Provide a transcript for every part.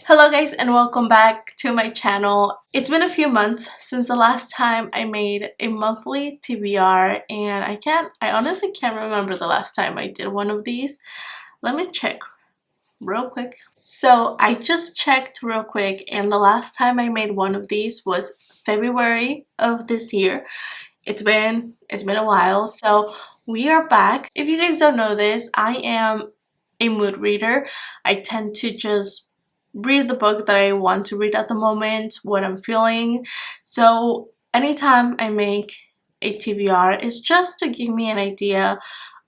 Hello guys and welcome back to my channel. It's been a few months since the last time I made a monthly TBR and I honestly can't remember the last time I did one of these. Let me check real quick. So I just checked real quick and the last time I made one of these was February of this year. It's been a while, so we are back. If you guys don't know this, I am a mood reader. I tend to just read the book that I want to read at the moment, what I'm feeling. So anytime I make a TBR, it's just to give me an idea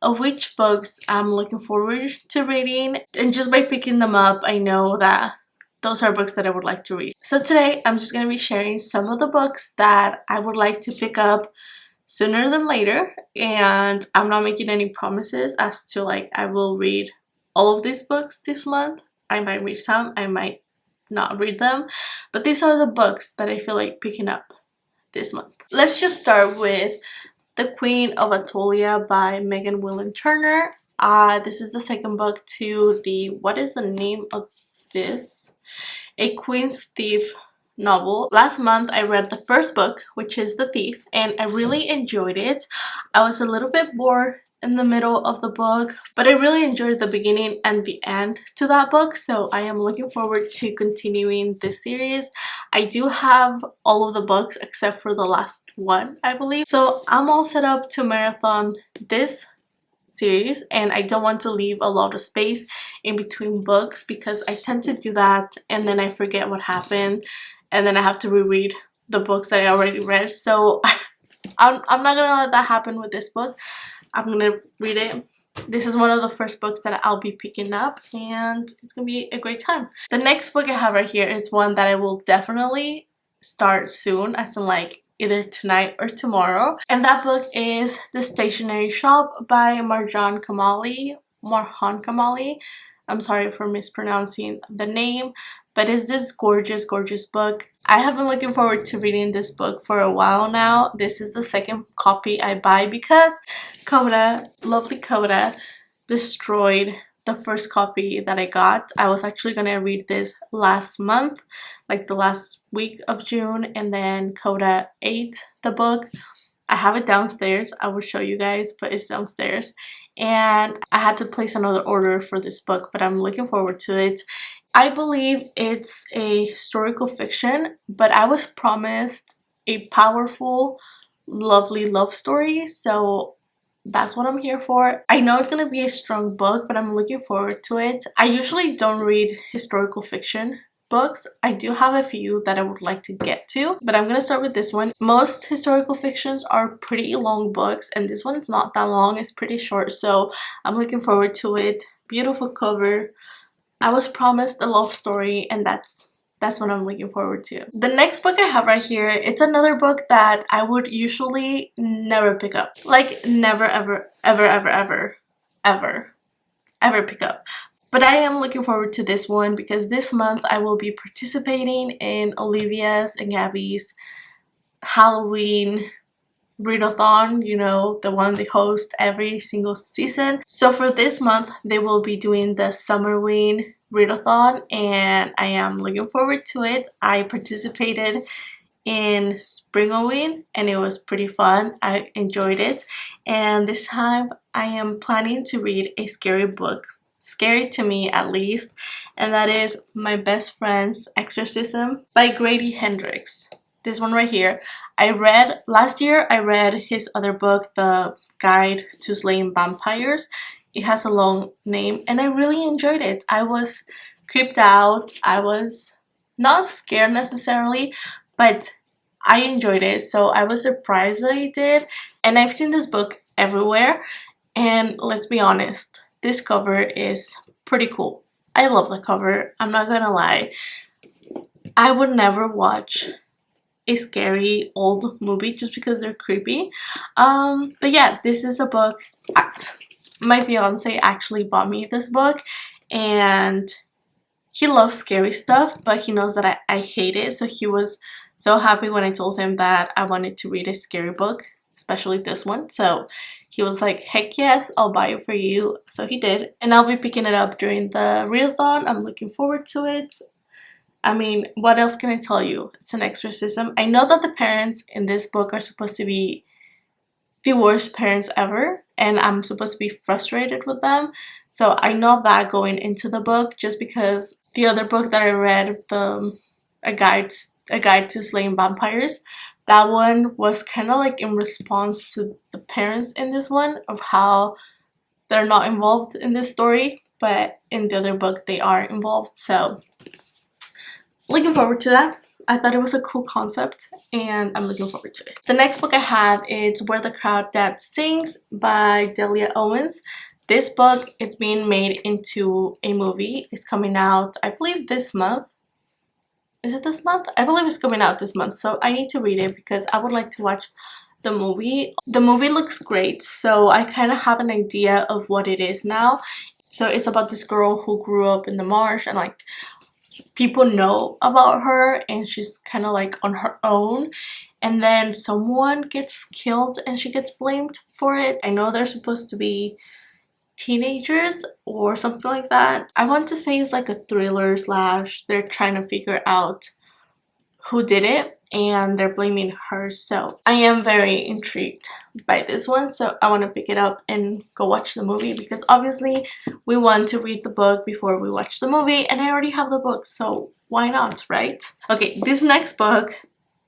of which books I'm looking forward to reading, and just by picking them up I know that those are books that I would like to read. So today I'm just going to be sharing some of the books that I would like to pick up sooner than later, and I'm not making any promises as to like I will read all of these books this month. I might read some, I might not read them, but these are the books that I feel like picking up this month. Let's just start with The Queen of Atolia by Megan William Turner. This is the second book to the, what is the name of this? A Queen's Thief novel. Last month I read the first book, which is The Thief, and I really enjoyed it. I was a little bit bored in the middle of the book, but I really enjoyed the beginning and the end to that book, so I am looking forward to continuing this series. I do have all of the books except for the last one, I believe, so I'm all set up to marathon this series, and I don't want to leave a lot of space in between books because I tend to do that and then I forget what happened and then I have to reread the books that I already read. So I'm not gonna let that happen with this book. I'm gonna read it. This is one of the first books that I'll be picking up and it's gonna be a great time. The next book I have right here is one that I will definitely start soon, as in like either tonight or tomorrow, and that book is The Stationery Shop by Marjan Kamali. I'm sorry for mispronouncing the name, but it's this gorgeous book. I have been looking forward to reading this book for a while now. This is the second copy I buy because Coda, lovely Coda, destroyed the first copy that I got. I was actually gonna read this last month, like the last week of June, and then Coda ate the book. I have it downstairs. I will show you guys, but it's downstairs. And I had to place another order for this book, but I'm looking forward to it. I believe it's a historical fiction, but I was promised a powerful, lovely love story, so that's what I'm here for. I know it's gonna be a strong book, but I'm looking forward to it. I usually don't read historical fiction books. I do have a few that I would like to get to, but I'm gonna start with this one. Most historical fictions are pretty long books, and this one's not that long. It's pretty short, so I'm looking forward to it. Beautiful cover. I was promised a love story, and that's what I'm looking forward to. The next book I have right here, it's another book that I would usually never pick up. Like never ever pick up. But I am looking forward to this one because this month I will be participating in Olivia's and Gabby's Halloween readathon, you know, the one they host every single season. So for this month they will be doing the Summerween readathon and I am looking forward to it. I participated in Springoween and it was pretty fun. I enjoyed it, and this time I am planning to read a scary book, scary to me at least, and that is My Best Friend's Exorcism by Grady Hendrix. This one right here. Last year I read his other book, The Guide to Slaying Vampires. It has a long name and I really enjoyed it. I was creeped out. I was not scared necessarily, but I enjoyed it, so I was surprised that I did. And I've seen this book everywhere, and let's be honest, this cover is pretty cool. I love the cover, I'm not gonna lie. I would never watch a scary old movie just because they're creepy. But yeah, this is a book. My fiance actually bought me this book, and he loves scary stuff, but he knows that I hate it, so he was so happy when I told him that I wanted to read a scary book, especially this one. So he was like, heck yes, I'll buy it for you. So he did, and I'll be picking it up during the readathon. I'm looking forward to it. I mean, what else can I tell you? It's an exorcism. I know that the parents in this book are supposed to be the worst parents ever, and I'm supposed to be frustrated with them. So I know that going into the book, just because the other book that I read, the a guide to slaying vampires, that one was kind of like in response to the parents in this one, of how they're not involved in this story, but in the other book they are involved. So looking forward to that. I thought it was a cool concept, and I'm looking forward to it. The next book I have is Where the Crowd That Sings by Delia Owens. This book is being made into a movie. It's coming out, I believe, this month. Is it this month? I believe it's coming out this month, so I need to read it because I would like to watch the movie. The movie looks great, so I kind of have an idea of what it is now. So it's about this girl who grew up in the marsh, and like people know about her, and she's kind of like on her own, and then someone gets killed and she gets blamed for it. I know they're supposed to be teenagers or something like that. I want to say it's like a thriller slash they're trying to figure out who did it, and they're blaming her. So I am very intrigued by this one, so I want to pick it up and go watch the movie, because obviously we want to read the book before we watch the movie, and I already have the book, so why not, right? Okay, this next book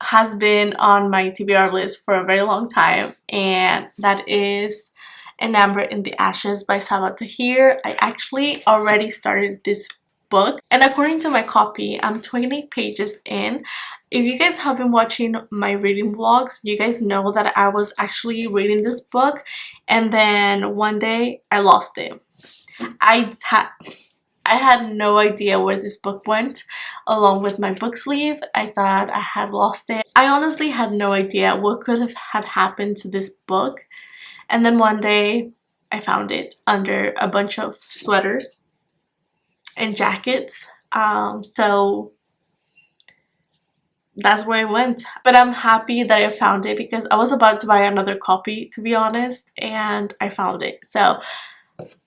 has been on my TBR list for a very long time, and that is An Amber in the Ashes by Sabaa Tahir. I actually already started this book, and according to my copy, I'm 28 pages in. If you guys have been watching my reading vlogs, you guys know that I was actually reading this book, and then one day I lost it. I had no idea where this book went along with my book sleeve. I thought I had lost it. I honestly had no idea what could have had happened to this book, and then one day I found it under a bunch of sweaters and jackets. So that's where it went. But I'm happy that I found it, because I was about to buy another copy, to be honest, and I found it. So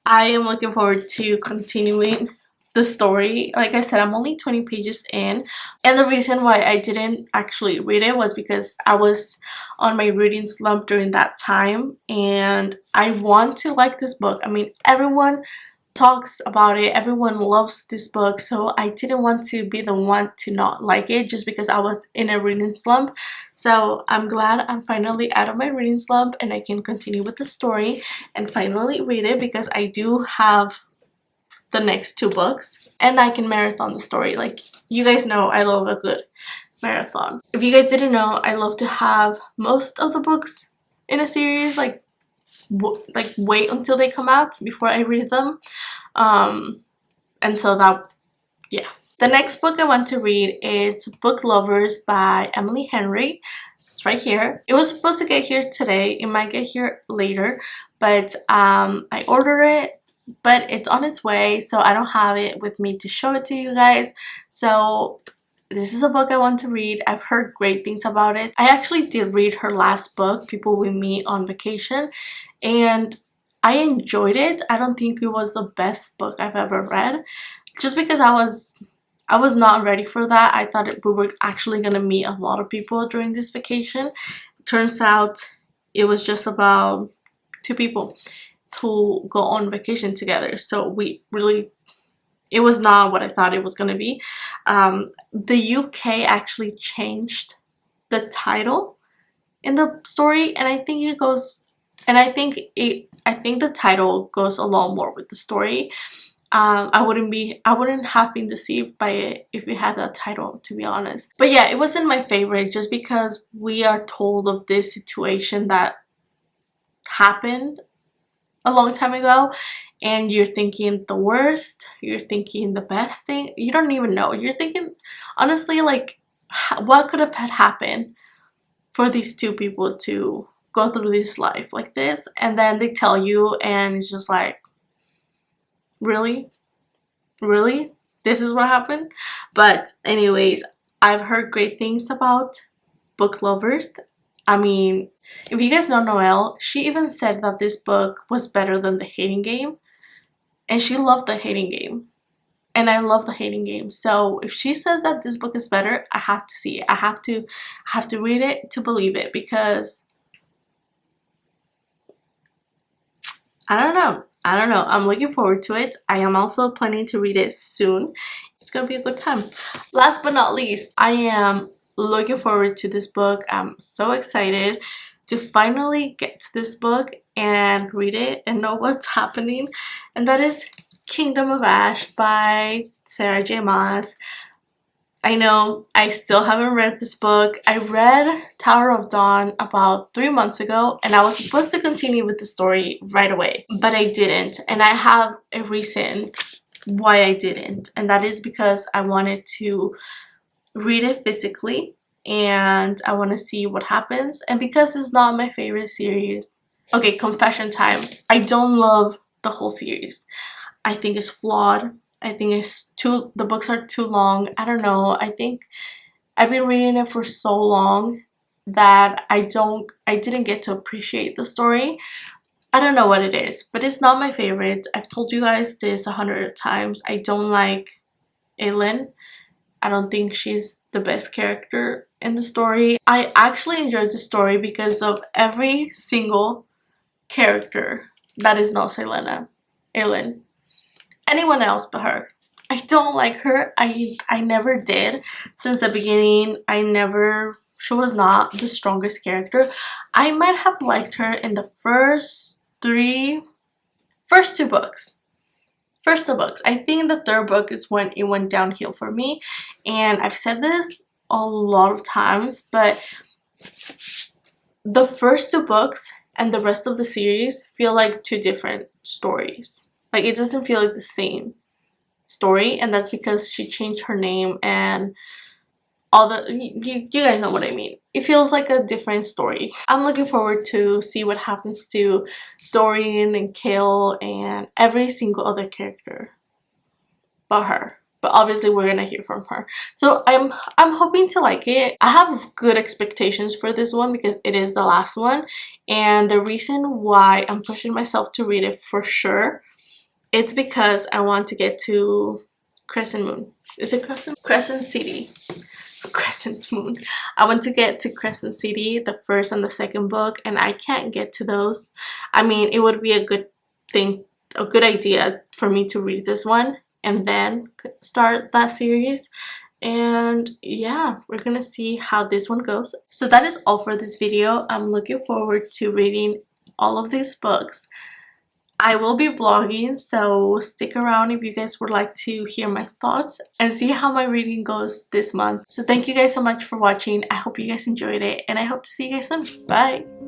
I am looking forward to continuing the story. Like I said, I'm only 20 pages in, and the reason why I didn't actually read it was because I was on my reading slump during that time, and I want to like this book. I mean, everyone talks about it, everyone loves this book, so I didn't want to be the one to not like it just because I was in a reading slump. So I'm glad I'm finally out of my reading slump and I can continue with the story and finally read it, because I do have the next two books and I can marathon the story. Like, you guys know I love a good marathon. If you guys didn't know, I love to have most of the books in a series, like wait until they come out before I read them. And so that, yeah. The next book I want to read is Book Lovers by Emily Henry. It's right here. It was supposed to get here today. It might get here later, but I ordered it, but it's on its way, so I don't have it with me to show it to you guys. So this is a book I want to read. I've heard great things about it. I actually did read her last book, People We Meet on Vacation, and I enjoyed it. I don't think it was the best book I've ever read, just because I was not ready for that. I thought we were actually gonna meet a lot of people during this vacation. Turns out it was just about 2 people who go on vacation together. So it was not what I thought it was gonna be. The UK actually changed the title in the story, and I think the title goes along more with the story. I wouldn't have been deceived by it if it had that title, to be honest. But yeah, it wasn't my favorite just because we are told of this situation that happened a long time ago, and you're thinking the worst, you're thinking the best thing, you don't even know. You're thinking, honestly, like, what could have had happened for these 2 people to go through this life like this, and then they tell you and it's just like, really this is what happened. But anyways, I've heard great things about Book Lovers. I mean, if you guys know Noelle, she even said that this book was better than The Hating Game, and she loved The Hating Game. and I love the hating game. So if she says that this book is better, I have to see it. I have to read it to believe it, because I don't know. I'm looking forward to it. I am also planning to read it soon. It's gonna be a good time. Last but not least, I am looking forward to this book. I'm so excited to finally get to this book and read it and know what's happening. And that is Kingdom of Ash by Sarah J. Maas. I know I still haven't read this book. I read Tower of Dawn about 3 months ago, and I was supposed to continue with the story right away, but I didn't. And I have a reason why I didn't, and that is because I wanted to read it physically and I want to see what happens, and because it's not my favorite series. Okay, confession time. I don't love the whole series. I think it's flawed. I think the books are too long. I don't know. I think I've been reading it for so long that I didn't get to appreciate the story. I don't know what it is, but it's not my favorite. I've told you guys this 100 times. I don't like Aelin. I don't think she's the best character in the story. I actually enjoyed the story because of every single character that is not Selena, Aelin. Anyone else but her. I don't like her. I never did since the beginning. She was not the strongest character. I might have liked her in the first two books. First two books. I think the third book is when it went downhill for me, and I've said this a lot of times, but the first two books and the rest of the series feel like two different stories. Like, it doesn't feel like the same story, and that's because she changed her name and all the you guys know what I mean. It feels like a different story. I'm looking forward to see what happens to Dorian and Kale and every single other character but her. But obviously we're gonna hear from her. So I'm hoping to like it. I have good expectations for this one because it is the last one, and the reason why I'm pushing myself to read it for sure, it's because I want to get to Crescent Moon. Is it Crescent? Crescent City. Crescent Moon. I want to get to Crescent City, the first and the second book, and I can't get to those. I mean, it would be a good idea for me to read this one and then start that series. And yeah, we're gonna see how this one goes. So that is all for this video. I'm looking forward to reading all of these books. I will be vlogging, so stick around if you guys would like to hear my thoughts and see how my reading goes this month. So thank you guys so much for watching. I hope you guys enjoyed it, and I hope to see you guys soon. Bye!